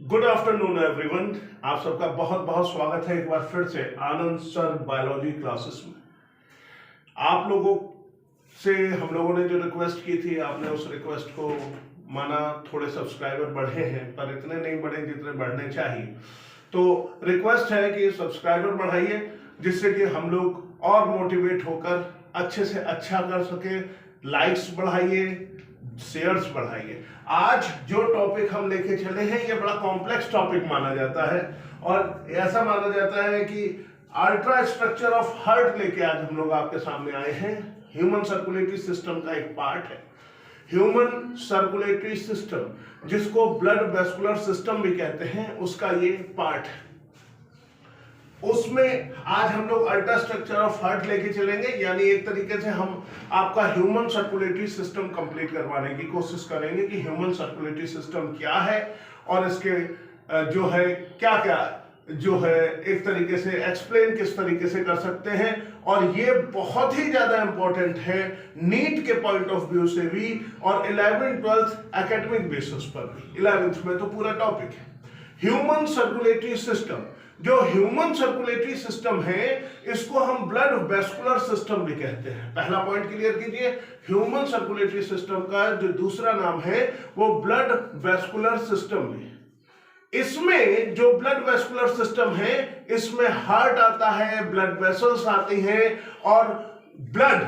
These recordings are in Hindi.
Good afternoon everyone. आप सबका बहुत बहुत स्वागत है एक बार फिर से आनंद सर बायोलॉजी क्लासेस में। आप लोगों से हम लोगों ने जो रिक्वेस्ट की थी, आपने उस रिक्वेस्ट को माना। थोड़े सब्सक्राइबर बढ़े हैं पर इतने नहीं बढ़े जितने बढ़ने चाहिए। तो रिक्वेस्ट है कि सब्सक्राइबर बढ़ाइए जिससे कि हम लोग और मोटिवेट होकर अच्छे से अच्छा कर सके। लाइक्स बढ़ाइए, शेयर्स बढ़ाइए। आज जो टॉपिक हम लेके चले हैं ये बड़ा कॉम्प्लेक्स टॉपिक माना जाता है और ऐसा माना जाता है कि अल्ट्रा स्ट्रक्चर ऑफ हार्ट लेके आज हम लोग आपके सामने आए हैं। ह्यूमन सर्कुलेटरी सिस्टम का एक पार्ट है ह्यूमन सर्कुलेटरी सिस्टम, जिसको ब्लड वेस्कुलर सिस्टम भी कहते हैं, उसका ये पार्ट है। उसमें आज हम लोग अल्ट्रा स्ट्रक्चर ऑफ हार्ट लेके चलेंगे, यानी एक तरीके से हम आपका ह्यूमन सर्कुलेटरी सिस्टम कंप्लीट करवाने की कोशिश करेंगे कि ह्यूमन सर्कुलेटरी सिस्टम क्या है और इसके जो है क्या क्या जो है एक तरीके से एक्सप्लेन किस तरीके से कर सकते हैं। और ये बहुत ही ज्यादा इंपॉर्टेंट है नीट के पॉइंट ऑफ व्यू से भी और 11th-12th एकेडमिक बेसिस पर भी। 11th में तो पूरा टॉपिक है ह्यूमन सर्कुलेटरी सिस्टम। जो ह्यूमन सर्कुलेटरी सिस्टम है इसको हम ब्लड वेस्कुलर सिस्टम भी कहते हैं। पहला पॉइंट क्लियर कीजिए, ह्यूमन सर्कुलेटरी सिस्टम का जो दूसरा नाम है वो ब्लड वेस्कुलर सिस्टम भी। इसमें जो ब्लड वेस्कुलर सिस्टम है इसमें हार्ट आता है, ब्लड वेसल्स आती हैं और ब्लड,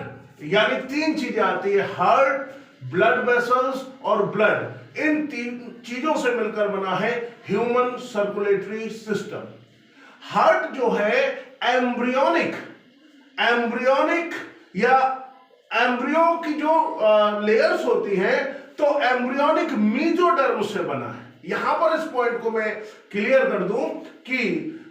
यानी तीन चीजें आती है, हार्ट, ब्लड वेसल्स और ब्लड। इन तीन चीजों से मिलकर बना है ह्यूमन सर्कुलेटरी सिस्टम। हार्ट जो है एम्ब्रियोनिक या एम्ब्रियो की जो लेयर्स होती हैं तो एम्ब्रियोनिक मीजोडर्म से बना है। यहां पर इस पॉइंट को मैं क्लियर कर दूं कि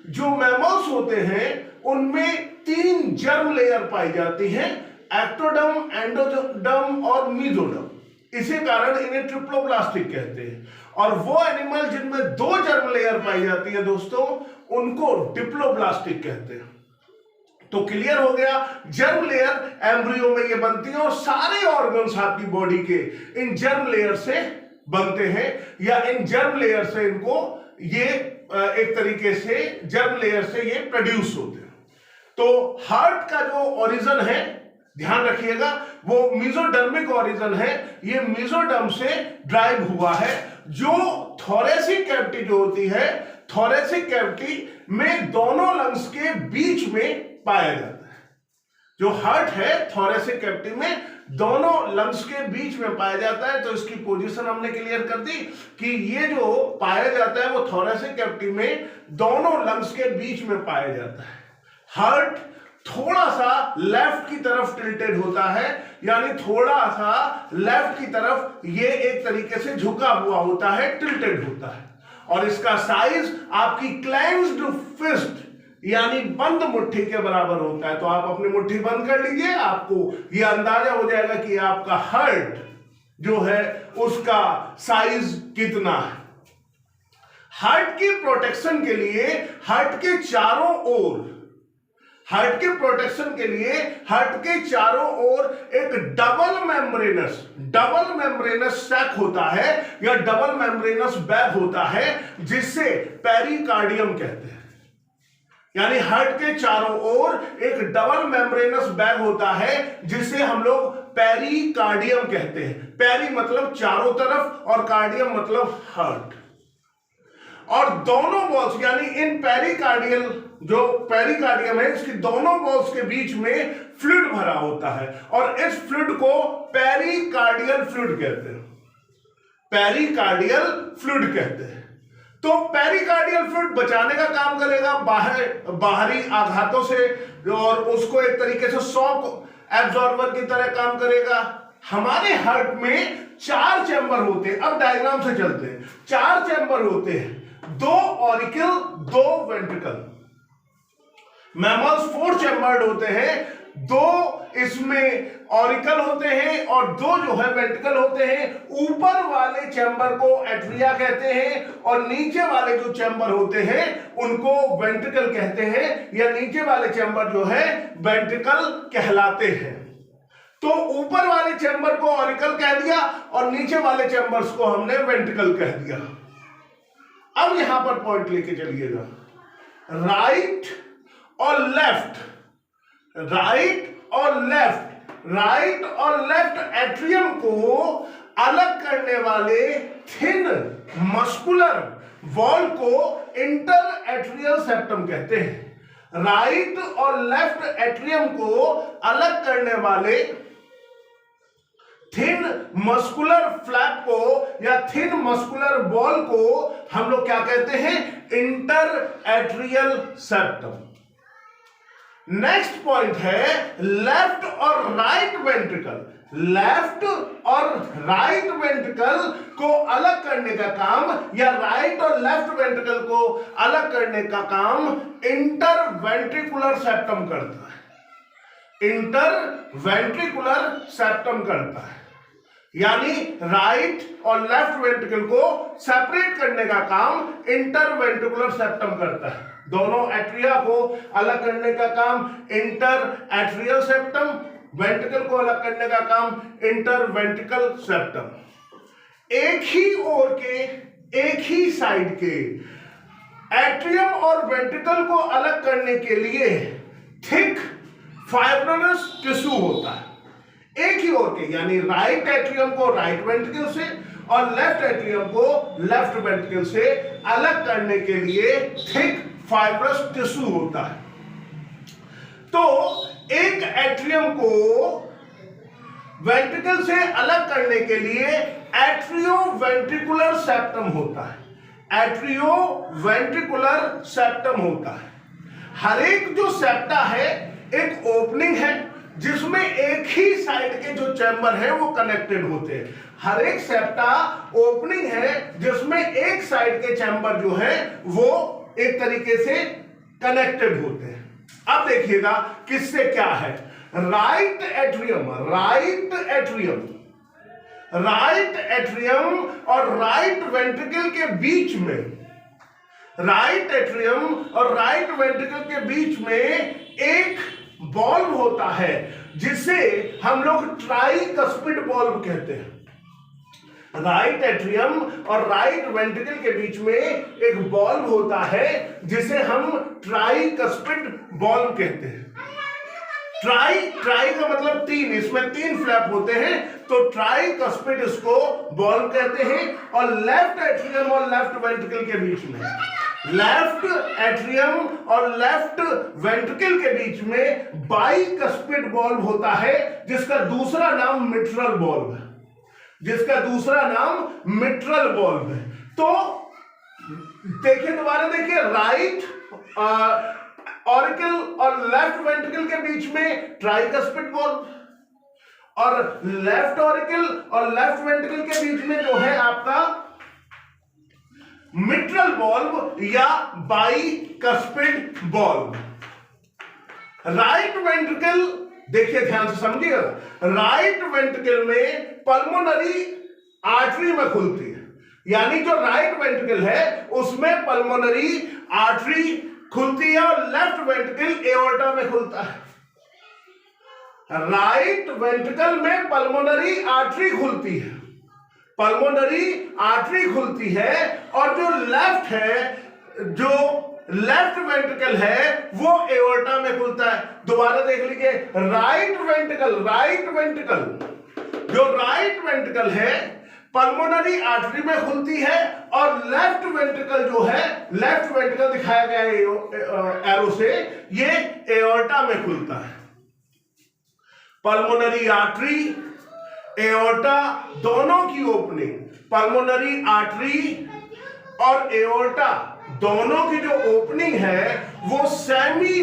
जो मैमल्स होते हैं उनमें 3 जर्म लेयर पाई जाती हैं, एक्टोडर्म, एंडोडर्म और मीजोडर्म। इसी कारण इन्हें ट्रिप्लोब्लास्टिक कहते हैं। और वो एनिमल जिनमें 2 जर्म लेयर पाई जाती है दोस्तों उनको डिप्लोब्लास्टिक कहते हैं। तो क्लियर हो गया, जर्म लेयर एम्ब्रियो में ये बनती है और सारे ऑर्गन्स आपकी बॉडी के इन जर्म लेयर से बनते हैं या इन जर्म लेयर से इनको ये एक तरीके से जर्म लेयर से ये प्रोड्यूस होते हैं। तो हार्ट का जो ओरिजिन है ध्यान रखिएगा वो मीजोडर्मिक ओरिजिन है। ये मीजोडर्म से ड्राइव हुआ है। जो थोरेसिक कैविटी जो होती है, थोरेसिक कैविटी में दोनों लंग्स के बीच में पाया जाता है। जो हार्ट है थोरेसिक कैविटी में दोनों लंग्स के बीच में पाया जाता है। तो इसकी पोजीशन हमने क्लियर कर दी कि ये जो पाया जाता है वो थोरेसिक कैविटी में दोनों लंग्स के बीच में पाया जाता है। हार्ट थोड़ा सा लेफ्ट की तरफ टिल्टेड होता है, यानी थोड़ा सा लेफ्ट की तरफ ये एक तरीके से झुका हुआ होता है, टिल्टेड होता है। और इसका साइज आपकी क्लेंज्ड फिस्ट यानी बंद मुट्ठी के बराबर होता है। तो आप अपनी मुट्ठी बंद कर लीजिए, आपको यह अंदाजा हो जाएगा कि आपका हार्ट जो है उसका साइज कितना है। हार्ट की प्रोटेक्शन के लिए हार्ट के चारों ओर हार्ट के चारों ओर एक डबल मेम्ब्रेनस सैक होता है या डबल मेम्ब्रेनस बैग होता है जिसे पेरिकार्डियम कहते हैं। यानी हार्ट के चारों ओर एक डबल मेम्ब्रेनस बैग होता है जिसे हम लोग पेरिकार्डियम कहते हैं। पेरी मतलब चारों तरफ और कार्डियम मतलब हार्ट। और दोनों वॉल्स यानी इन पेरिकार्डियल जो पेरिकार्डियम है इसकी दोनों वॉल्स के बीच में फ्लूइड भरा होता है और इस फ्लूइड को पेरिकार्डियल फ्लूइड कहते हैं। पेरिकार्डियल फ्लूइड कहते हैं। तो पेरिकार्डियल फ्लूइड बचाने का काम करेगा बाहरी आघातों से और उसको एक तरीके से शॉक एब्जॉर्बर की तरह काम करेगा। हमारे हार्ट में 4 चैम्बर होते हैं। अब डायग्राम से चलते हैं। 4 चैम्बर होते हैं, 2 ऑरिकल 2 वेंट्रिकल। मैमल्स 4 चैम्बर्ड होते हैं, 2 इसमें ऑरिकल होते हैं और 2 जो है वेंट्रिकल होते हैं। ऊपर वाले चैम्बर को एट्रिया कहते हैं और नीचे वाले जो चैम्बर होते हैं उनको वेंट्रिकल कहते हैं या नीचे वाले चैम्बर जो है वेंट्रिकल कहलाते हैं। तो ऊपर वाले चैम्बर को ऑरिकल कह दिया और नीचे वाले चैम्बर्स को हमने वेंट्रिकल कह दिया। अब अब यहां पर पॉइंट लेके चलिएगा, राइट और लेफ्ट, राइट और लेफ्ट एट्रियम को अलग करने वाले थिन मस्कुलर वॉल को इंटर एट्रियल सेप्टम कहते हैं। राइट और लेफ्ट एट्रियम को अलग करने वाले थिन मस्कुलर फ्लैप को या थिन मस्कुलर वॉल को हम लोग क्या कहते हैं? Inter atrial septum. Next point है लेफ्ट और राइट वेंट्रिकल। लेफ्ट और राइट वेंट्रिकल को अलग करने का काम या राइट और लेफ्ट वेंट्रिकल को अलग करने का काम इंटर वेंट्रिकुलर सेप्टम करता है। इंटर वेंट्रिकुलर सेप्टम करता है, यानी राइट और लेफ्ट वेंट्रिकल को सेपरेट करने का काम इंटर वेंट्रिकुलर सेप्टम करता है। दोनों एट्रिया को अलग करने का काम इंटर एट्रियल सेप्टम, वेंट्रिकल को अलग करने का काम इंटर वेंट्रिकल सेप्टम। एक ही ओर के, एक ही साइड के एट्रियम और वेंट्रिकल को अलग करने के लिए थिक फाइब्रस टिश्यू होता है। एक ही ओर के, यानी राइट एट्रियम को राइट वेंट्रिकल से और लेफ्ट एट्रियम को लेफ्ट वेंट्रिकल से अलग करने के लिए थिक फाइब्रस टिश्यू होता है। तो एक एट्रियम को वेंट्रिकल से अलग करने के लिए एट्रियो वेंट्रिकुलर सेप्टम होता है। एट्रियो वेंट्रिकुलर सेप्टम होता है। हर एक जो सेप्टा है एक ओपनिंग है जिसमें एक ही साइड के जो चैम्बर है वो कनेक्टेड होते हैं। हर एक सेप्टा ओपनिंग है जिसमें एक साइड के चैम्बर जो है वो एक तरीके से कनेक्टेड होते हैं। अब देखिएगा किससे क्या है। राइट एट्रियम और राइट वेंट्रिकल के बीच में, राइट एट्रियम और राइट वेंट्रिकल के बीच में एक बॉल्व होता है जिसे हम लोग ट्राइकस्पिड बॉल्व कहते हैं। राइट एट्रियम और राइट वेंट्रिकल के बीच में एक बॉल्व होता है जिसे हम ट्राइकस्पिड बॉल्व कहते हैं। ट्राई का मतलब तीन, इसमें तीन फ्लैप होते हैं तो ट्राइकस्पिड इसको बॉल्व कहते हैं। और लेफ्ट एट्रियम और लेफ्ट वेंट्रिकल के बीच में, लेफ्ट एट्रियम और लेफ्ट वेंट्रिकल के बीच में बाइकस्पिड बॉल्व होता है जिसका दूसरा नाम मिट्रल बॉल्व है, जिसका दूसरा नाम मिट्रल बॉल्व है। तो देखिए, दोबारा देखिए, राइट ऑरिकल और लेफ्ट वेंट्रिकल के बीच में ट्राइकस्पिड बॉल्व और लेफ्ट ऑरिकल और लेफ्ट वेंट्रिकल के बीच में जो है आपका मिट्रल बॉल्व या बाइकस्पिड बॉल्व। राइट वेंट्रिकल, देखिए ध्यान से समझिएगा, राइट वेंट्रिकल में पल्मोनरी आर्टरी में खुलती है, यानी जो राइट वेंट्रिकल है उसमें पल्मोनरी आर्टरी खुलती है और लेफ्ट वेंट्रिकल एओर्टा में खुलता है। राइट वेंट्रिकल में पल्मोनरी आर्टरी खुलती है, पल्मोनरी आर्टरी खुलती है और जो लेफ्ट है, जो लेफ्ट वेंट्रिकल है वो एओर्टा में खुलता है। दोबारा देख लीजिए, राइट वेंट्रिकल, जो राइट वेंट्रिकल है पल्मोनरी आर्टरी में खुलती है और लेफ्ट वेंट्रिकल जो है, लेफ्ट वेंट्रिकल दिखाया गया है एरो से, ये एओर्टा में खुलता है। पल्मोनरी आर्टरी, एओर्टा दोनों की ओपनिंग, पल्मोनरी आर्टरी और एओर्टा दोनों की जो ओपनिंग है वो सेमी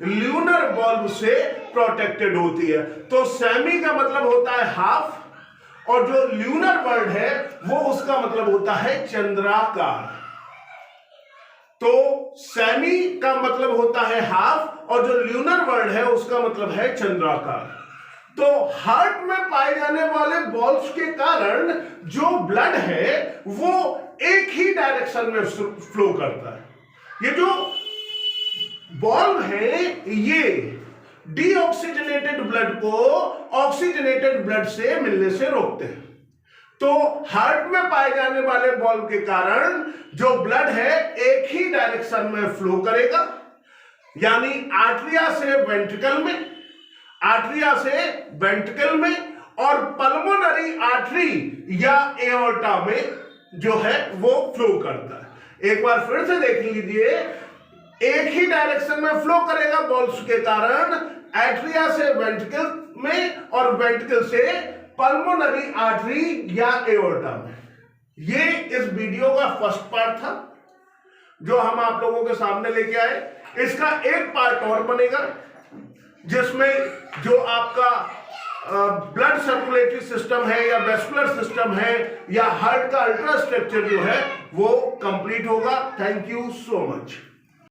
ल्यूनर बॉल्व से प्रोटेक्टेड होती है। तो सेमी का मतलब होता है हाफ और जो ल्यूनर वर्ड है वो उसका मतलब होता है चंद्राकार। तो सेमी का मतलब होता है हाफ और जो ल्यूनर वर्ड है उसका मतलब है चंद्राकार। तो हार्ट में पाए जाने वाले बॉल्व्स के कारण जो ब्लड है वो एक ही डायरेक्शन में फ्लो करता है। ये जो बॉल्व है ये डीऑक्सीजनेटेड ब्लड को ऑक्सीजनेटेड ब्लड से मिलने से रोकते हैं। तो हार्ट में पाए जाने वाले बॉल्व के कारण जो ब्लड है एक ही डायरेक्शन में फ्लो करेगा, यानी आर्टरिया से वेंट्रिकल में और पल्मोनरी आर्टरी या एओर्टा में जो है वो फ्लो करता है। एक बार फिर से देख लीजिए, एक ही डायरेक्शन में फ्लो करेगा बॉल्स के कारण, आर्टरिया से वेंट्रिकल में और वेंट्रिकल से पल्मोनरी आर्टरी या एओर्टा में। ये इस वीडियो का फर्स्ट पार्ट था जो हम आप लोगों के सामने लेके आए। इसका एक पार्ट और बनेगा जिसमें जो आपका ब्लड सर्कुलेटरी सिस्टम है या वेस्कुलर सिस्टम है या हार्ट का अल्ट्रा स्ट्रक्चर जो है वो कंप्लीट होगा। Thank you so much.